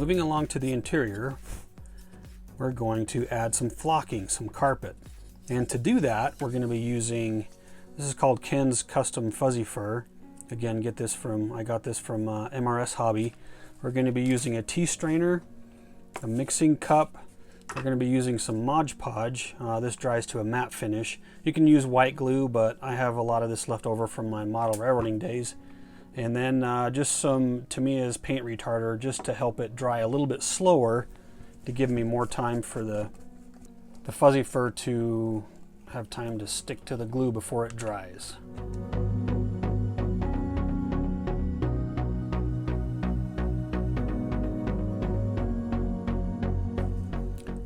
moving along to the interior, we're going to add some flocking, some carpet. And to do that, we're going to be using, this is called Ken's Custom Fuzzy Fur. Again, I got this from MRS Hobby. We're going to be using a tea strainer, a mixing cup. We're going to be using some Mod Podge. This dries to a matte finish. You can use white glue, but I have a lot of this left over from my model railroading days. And then just some Tamiya's paint retarder, just to help it dry a little bit slower, to give me more time for the fuzzy fur to have time to stick to the glue before it dries.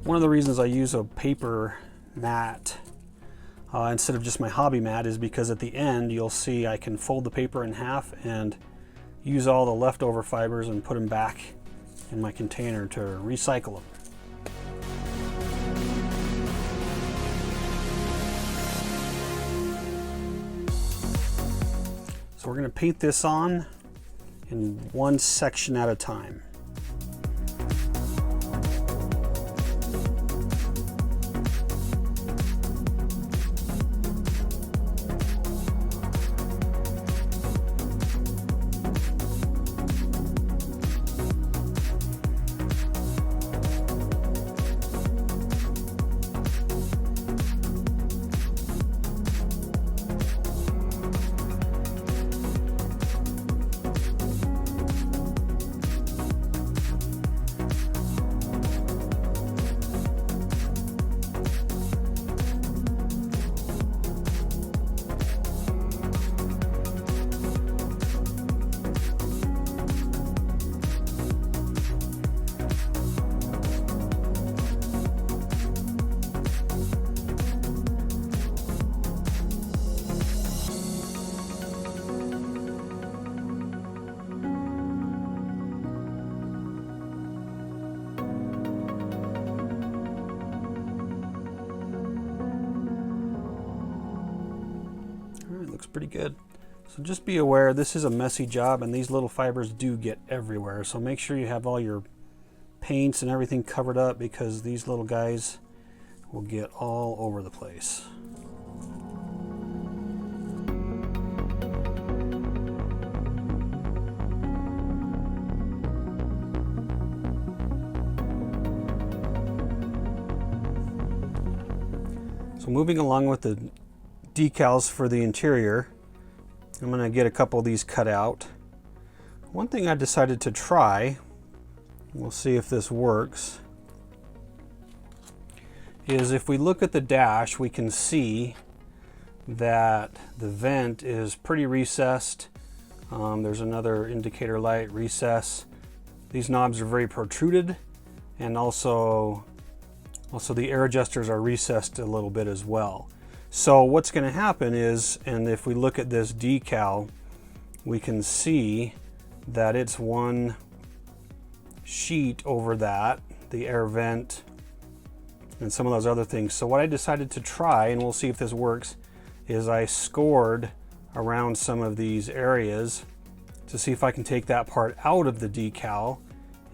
One of the reasons I use a paper mat instead of just my hobby mat is because at the end you'll see I can fold the paper in half and use all the leftover fibers and put them back in my container to recycle them. So we're going to paint this on in one section at a time. Looks pretty good. So just be aware, this is a messy job and these little fibers do get everywhere. So make sure you have all your paints and everything covered up, because these little guys will get all over the place. So moving along with the decals for the interior, I'm going to get a couple of these cut out. One thing I decided to try, we'll see if this works, is if we look at the dash, we can see that the vent is pretty recessed. There's another indicator light recess. These knobs are very protruded, and also the air adjusters are recessed a little bit as well. So what's going to happen is, and if we look at this decal, we can see that it's one sheet over that, the air vent and some of those other things. So what I decided to try, and we'll see if this works, is I scored around some of these areas to see if I can take that part out of the decal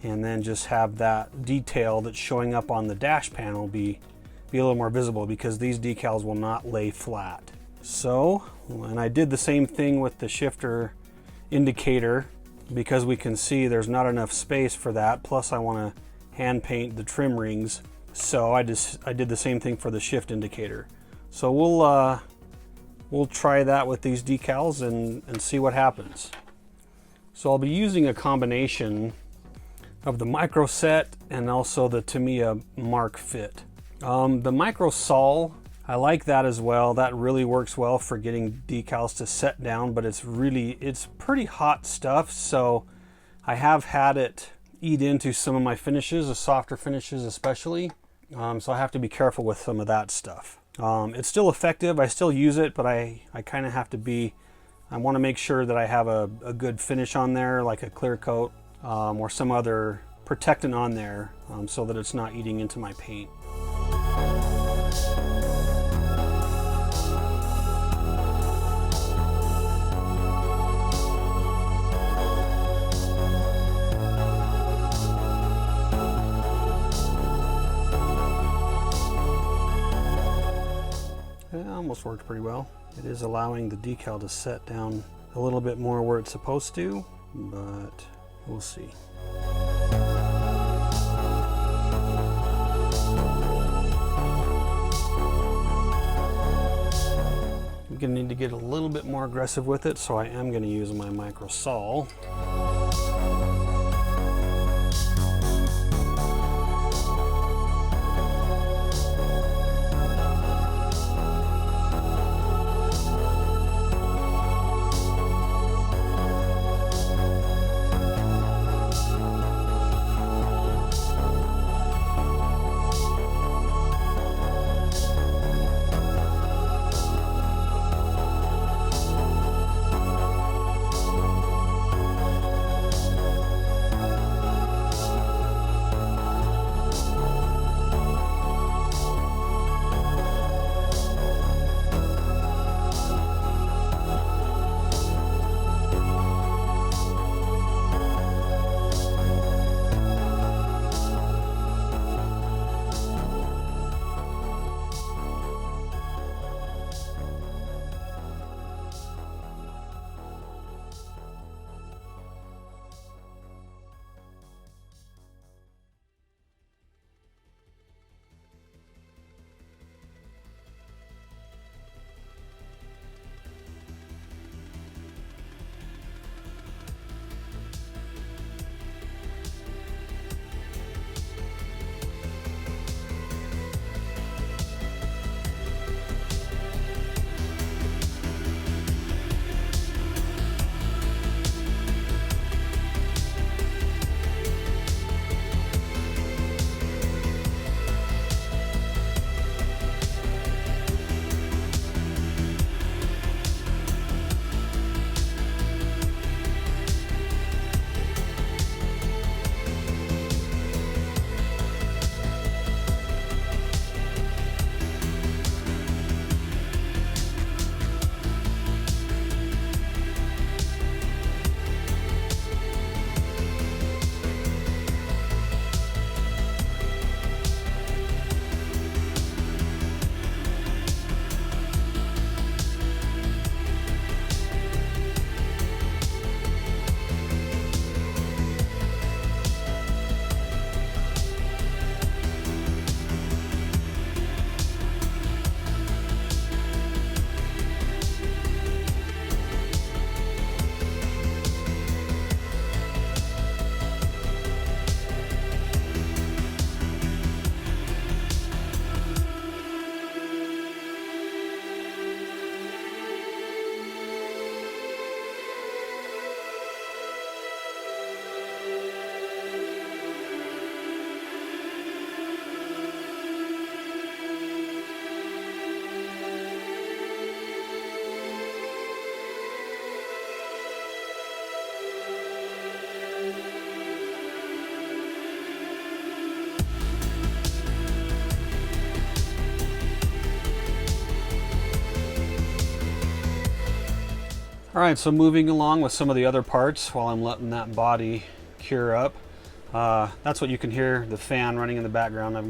and then just have that detail that's showing up on the dash panel be a little more visible, because these decals will not lay flat. So, and I did the same thing with the shifter indicator, because we can see there's not enough space for that. Plus I want to hand paint the trim rings. So I did the same thing for the shift indicator. So we'll try that with these decals and see what happens. So I'll be using a combination of the micro set and also the Tamiya Mark Fit. The micro sol, I like that as well. That really works well for getting decals to set down, but it's pretty hot stuff. So I have had it eat into some of my finishes, the softer finishes especially. So I have to be careful with some of that stuff. It's still effective. I still use it, but I kind of have to be, I want to make sure that I have a good finish on there, like a clear coat or some other protectant on there, so that it's not eating into my paint. almost worked pretty well. It is allowing the decal to set down a little bit more where it's supposed to, but we'll see. I'm going to need to get a little bit more aggressive with it, so I am going to use my micro saw. All right, so moving along with some of the other parts while I'm letting that body cure up. That's what you can hear, the fan running in the background. I've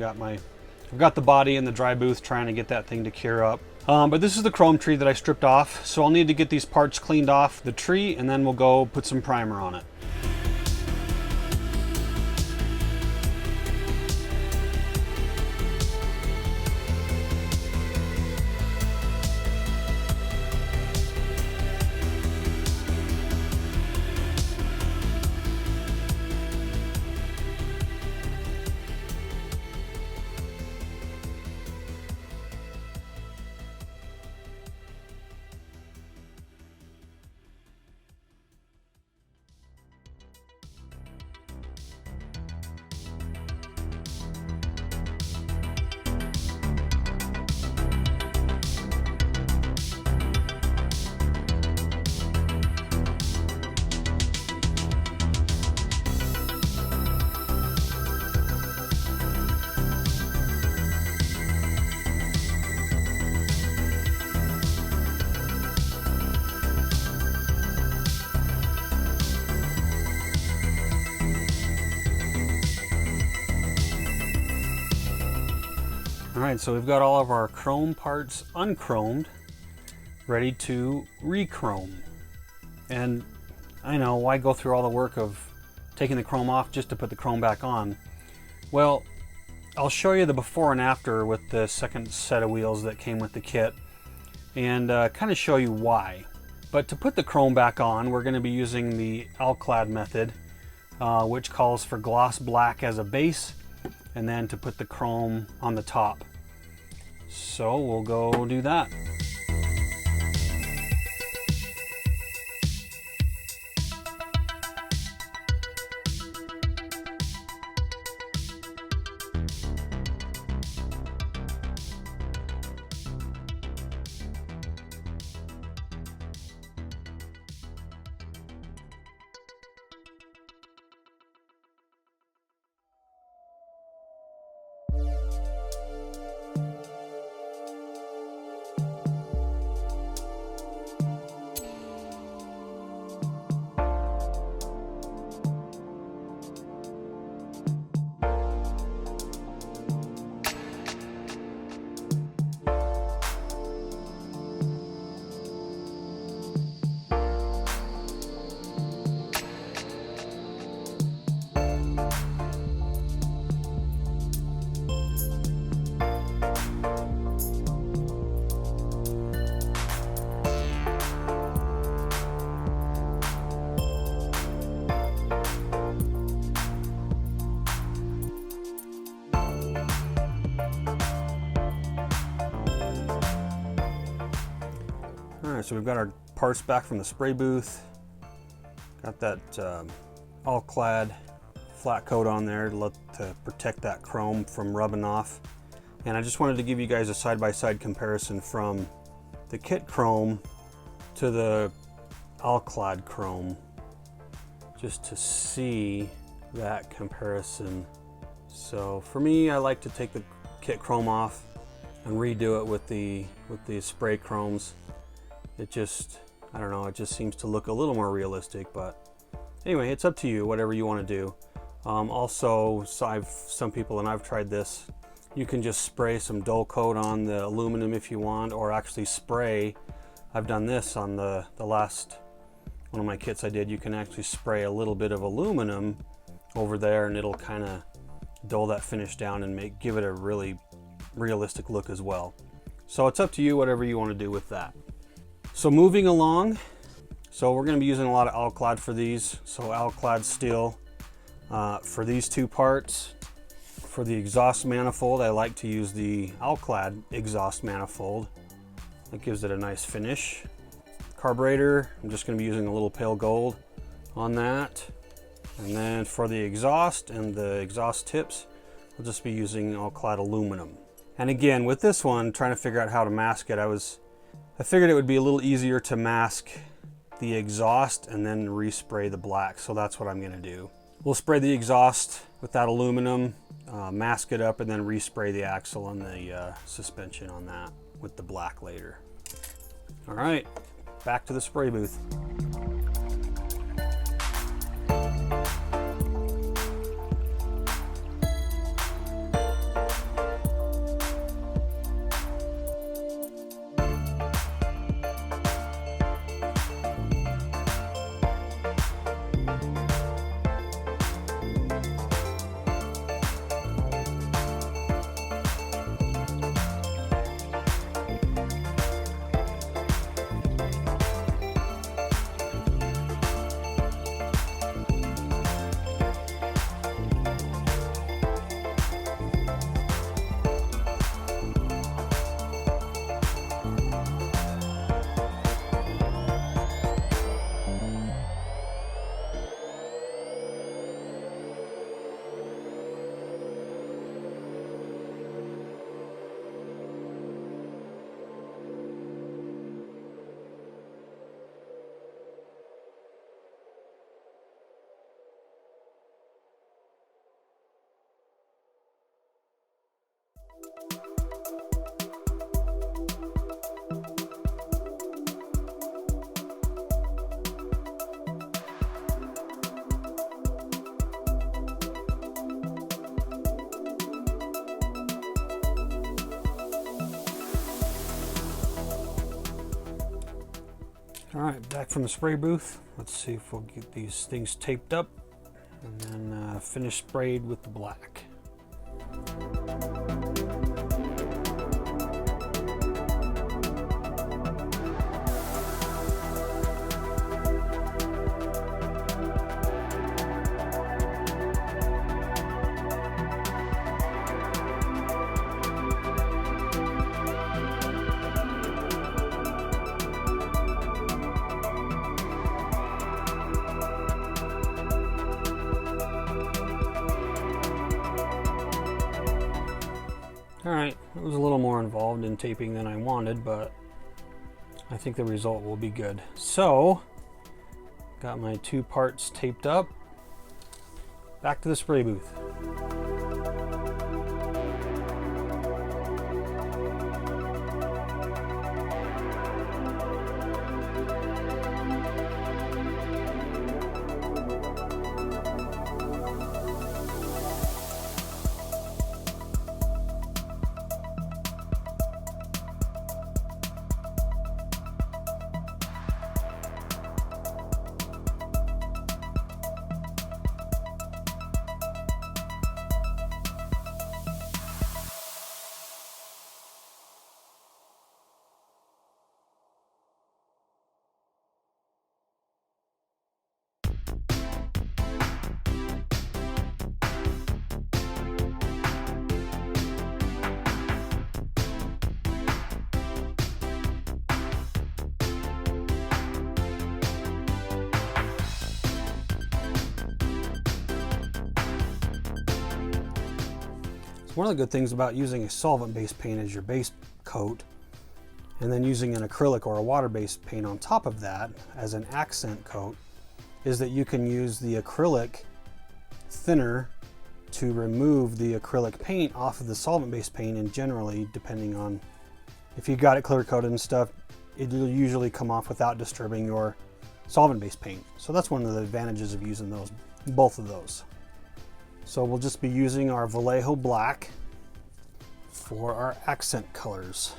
got the body in the dry booth trying to get that thing to cure up. But this is the chrome tree that I stripped off, so I'll need to get these parts cleaned off the tree, and then we'll go put some primer on it. All right, so we've got all of our chrome parts unchromed, ready to re-chrome. And I know, why go through all the work of taking the chrome off just to put the chrome back on? Well, I'll show you the before and after with the second set of wheels that came with the kit, and kind of show you why. But to put the chrome back on, we're going to be using the Alclad method, which calls for gloss black as a base, and then to put the chrome on the top. So we'll go do that. Alright, so we've got our parts back from the spray booth. Got that Alclad flat coat on there to protect that chrome from rubbing off. And I just wanted to give you guys a side-by-side comparison from the kit chrome to the Alclad chrome, just to see that comparison. So for me, I like to take the kit chrome off and redo it with the spray chromes. It just, I don't know, it just seems to look a little more realistic, but anyway, it's up to you, whatever you want to do. Also, so some people, and I've tried this, you can just spray some dull coat on the aluminum if you want, or actually spray. I've done this on the last one of my kits I did. You can actually spray a little bit of aluminum over there, and it'll kind of dull that finish down and give it a really realistic look as well. So it's up to you, whatever you want to do with that. So moving along, so we're going to be using a lot of Alclad for these. So Alclad steel for these two parts. For the exhaust manifold, I like to use the Alclad exhaust manifold. That gives it a nice finish. Carburetor, I'm just going to be using a little pale gold on that. And then for the exhaust and the exhaust tips, we'll just be using Alclad aluminum. And again, with this one, trying to figure out how to mask it, I figured it would be a little easier to mask the exhaust and then respray the black, so that's what I'm going to do. We'll spray the exhaust with that aluminum, mask it up, and then respray the axle and the suspension on that with the black later. All right, back to the spray booth. All right, back from the spray booth. Let's see if we'll get these things taped up and then finish sprayed with the black. Alright, it was a little more involved in taping than I wanted, but I think the result will be good. So, got my 2 parts taped up. Back to the spray booth. One of the good things about using a solvent-based paint as your base coat and then using an acrylic or a water-based paint on top of that as an accent coat is that you can use the acrylic thinner to remove the acrylic paint off of the solvent-based paint, and generally, depending on if you got it clear coated and stuff, it'll usually come off without disturbing your solvent-based paint. So that's one of the advantages of using those, both of those. So we'll just be using our Vallejo black for our accent colors.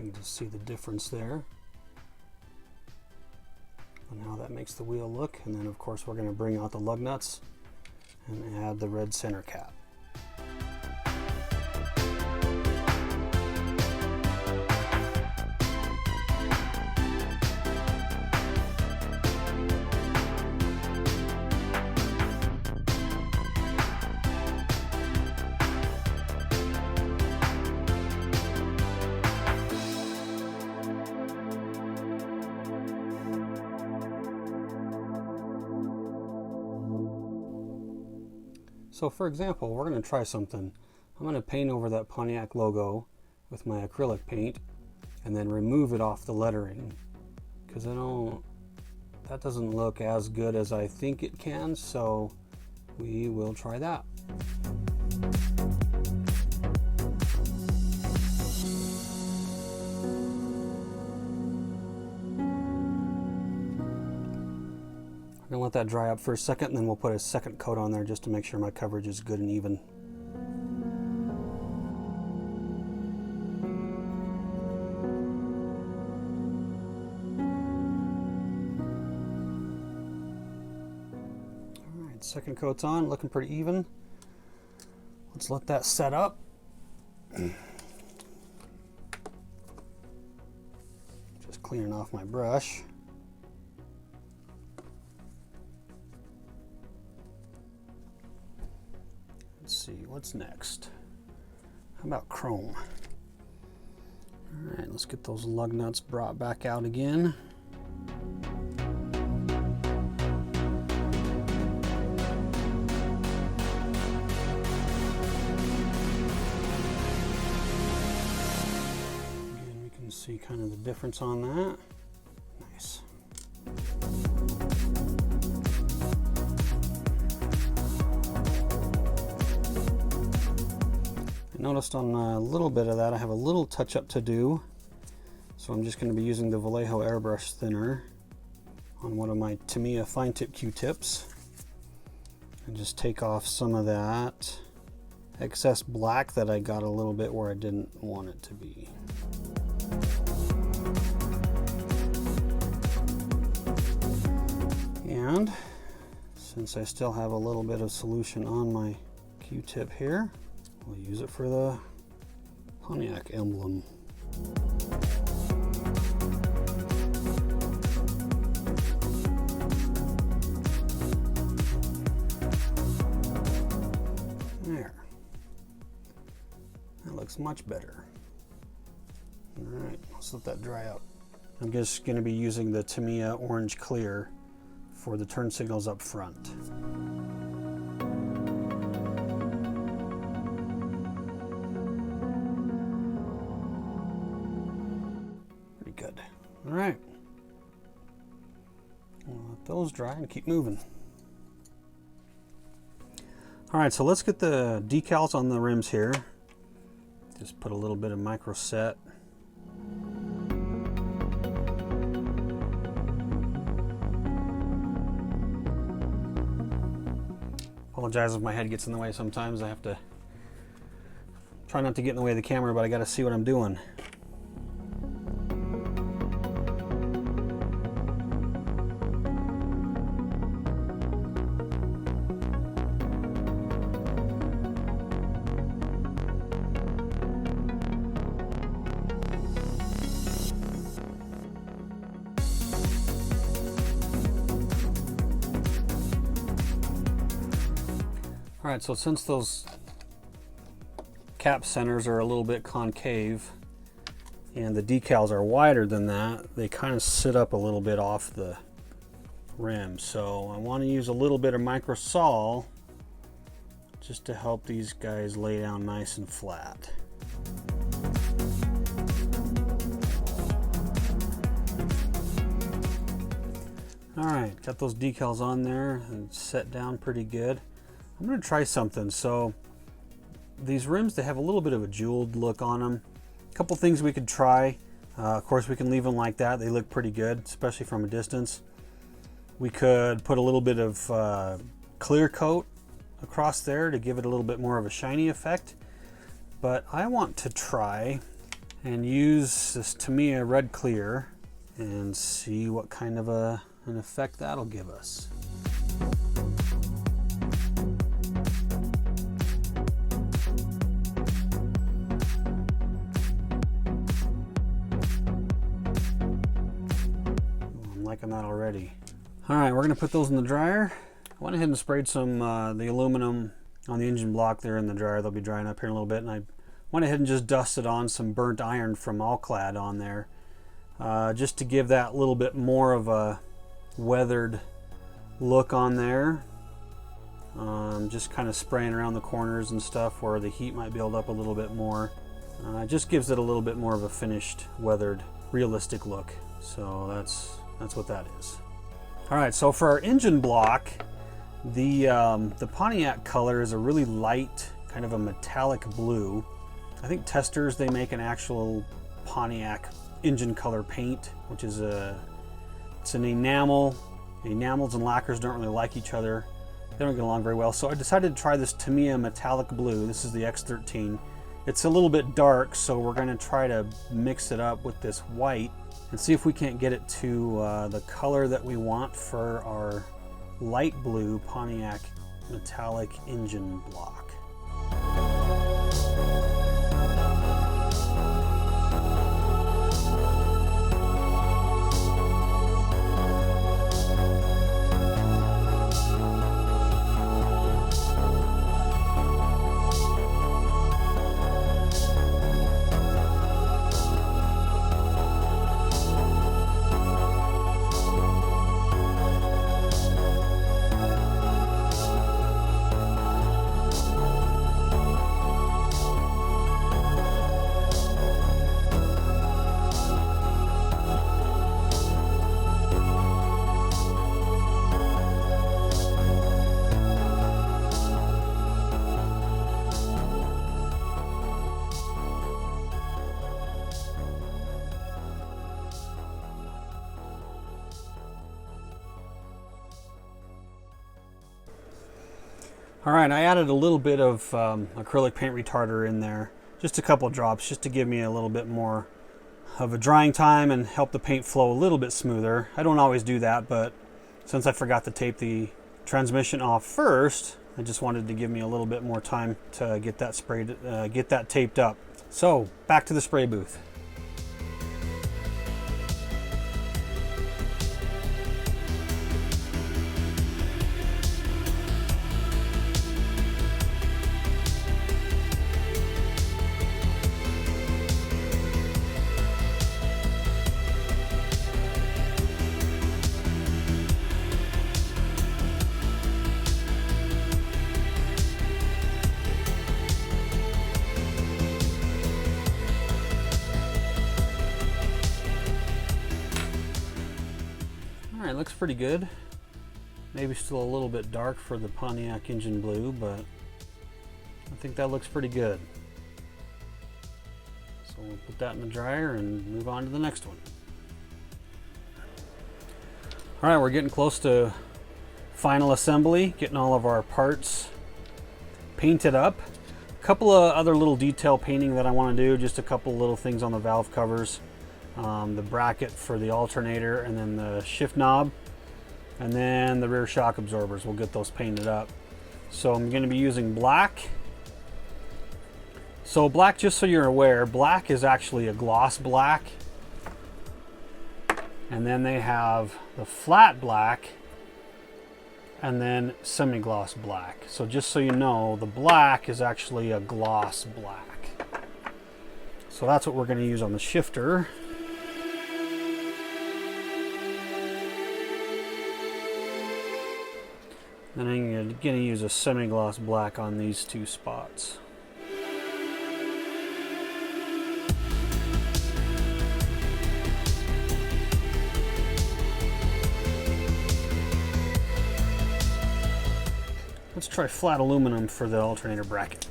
You can see the difference there and how that makes the wheel look. And then of course we're going to bring out the lug nuts and add the red center cap. So for example, we're going to try something. I'm going to paint over that Pontiac logo with my acrylic paint and then remove it off the lettering, because that doesn't look as good as I think it can, so we will try that. I'm going to let that dry up for a second, and then we'll put a second coat on there just to make sure my coverage is good and even. All right, second coat's on, looking pretty even. Let's let that set up. Just cleaning off my brush. Let's see, what's next? How about chrome? All right, let's get those lug nuts brought back out again. Again, we can see See kind of the difference on that. Nice. I noticed on a little bit of that I have a little touch up to do. So I'm just going to be using the Vallejo airbrush thinner on one of my Tamiya fine tip Q-tips and just take off some of that excess black that I got a little bit where I didn't want it to be. And since I still have a little bit of solution on my Q-tip here, we'll use it for the Pontiac emblem. There. That looks much better. All right, let's let that dry out. I'm just going to be using the Tamiya orange clear for the turn signals up front. Pretty good. All right. We'll let those dry and keep moving. All right, so let's get the decals on the rims here. Just put a little bit of micro set. Apologize if my head gets in the way sometimes. I have to try not to get in the way of the camera, but I got to see what I'm doing. All right, so since those cap centers are a little bit concave and the decals are wider than that, they kind of sit up a little bit off the rim. So I want to use a little bit of micro sol just to help these guys lay down nice and flat. All right, got those decals on there and set down pretty good. I'm going to try something. So these rims, they have a little bit of a jeweled look on them. A couple things we could try. Of course, we can leave them like that. They look pretty good, especially from a distance. We could put a little bit of clear coat across there to give it a little bit more of a shiny effect. But I want to try and use this Tamiya red clear and see what kind of an effect that'll give us. Liking that already. All right, we're going to put those in the dryer. I went ahead and sprayed some the aluminum on the engine block there in the dryer. They'll be drying up here in a little bit, and I went ahead and just dusted on some burnt iron from All-Clad on there just to give that little bit more of a weathered look on there. Just kind of spraying around the corners and stuff where the heat might build up a little bit more. Just gives it a little bit more of a finished, weathered, realistic look. So that's what that is. All right, so for our engine block, the Pontiac color is a really light, kind of a metallic blue. I think Testers, they make an actual Pontiac engine color paint, which is it's an enamel. Enamels and lacquers don't really like each other. They don't get along very well. So I decided to try this Tamiya metallic blue. This is the X13. It's a little bit dark, so we're going to try to mix it up with this white and see if we can't get it to the color that we want for our light blue Pontiac metallic engine block. All right, I added a little bit of acrylic paint retarder in there, just a couple drops, just to give me a little bit more of a drying time and help the paint flow a little bit smoother. I don't always do that, but since I forgot to tape the transmission off first, I just wanted to give me a little bit more time to get that sprayed, get that taped up. So back to the spray booth. All right, looks pretty good. Maybe still a little bit dark for the Pontiac engine blue, but I think that looks pretty good. So we'll put that in the dryer and move on to the next one. All right, we're getting close to final assembly, getting all of our parts painted up. A couple of other little detail painting that I want to do, just a couple little things on the valve covers. The bracket for the alternator, and then the shift knob, and then the rear shock absorbers. We'll get those painted up. So I'm going to be using black. So black, just so you're aware, black is actually a gloss black. And then they have the flat black and then semi-gloss black. So just so you know, the black is actually a gloss black. So that's what we're going to use on the shifter. Then I'm going to use a semi-gloss black on these two spots. Let's try flat aluminum for the alternator bracket.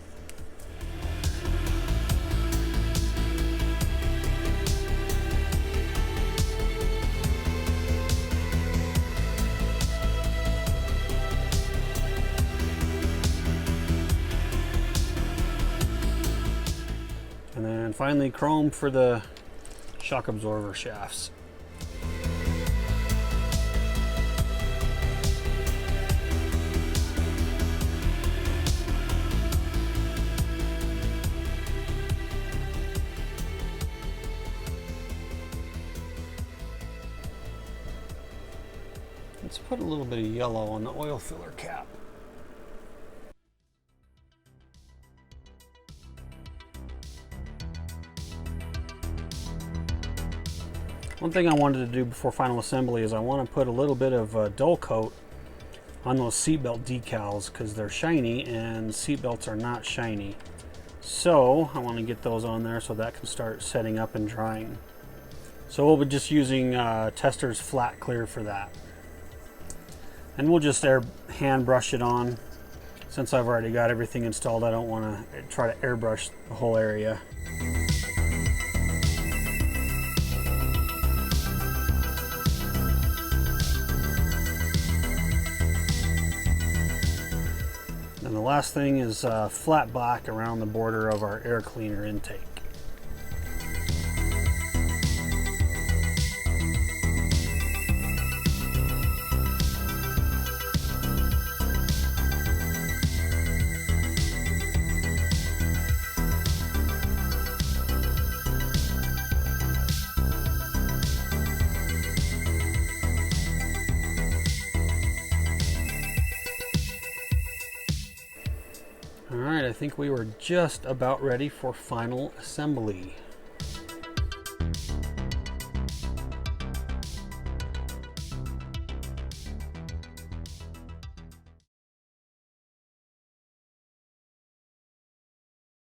And then finally chrome for the shock absorber shafts. Let's put a little bit of yellow on the oil filler cap. One thing I wanted to do before final assembly is I want to put a little bit of dull coat on those seatbelt decals because they're shiny and seatbelts are not shiny. So I want to get those on there so that can start setting up and drying. So we'll be just using Tester's Flat Clear for that. And we'll just hand brush it on. Since I've already got everything installed, I don't want to try to airbrush the whole area. And the last thing is flat black around the border of our air cleaner intake. All right, I think we were just about ready for final assembly.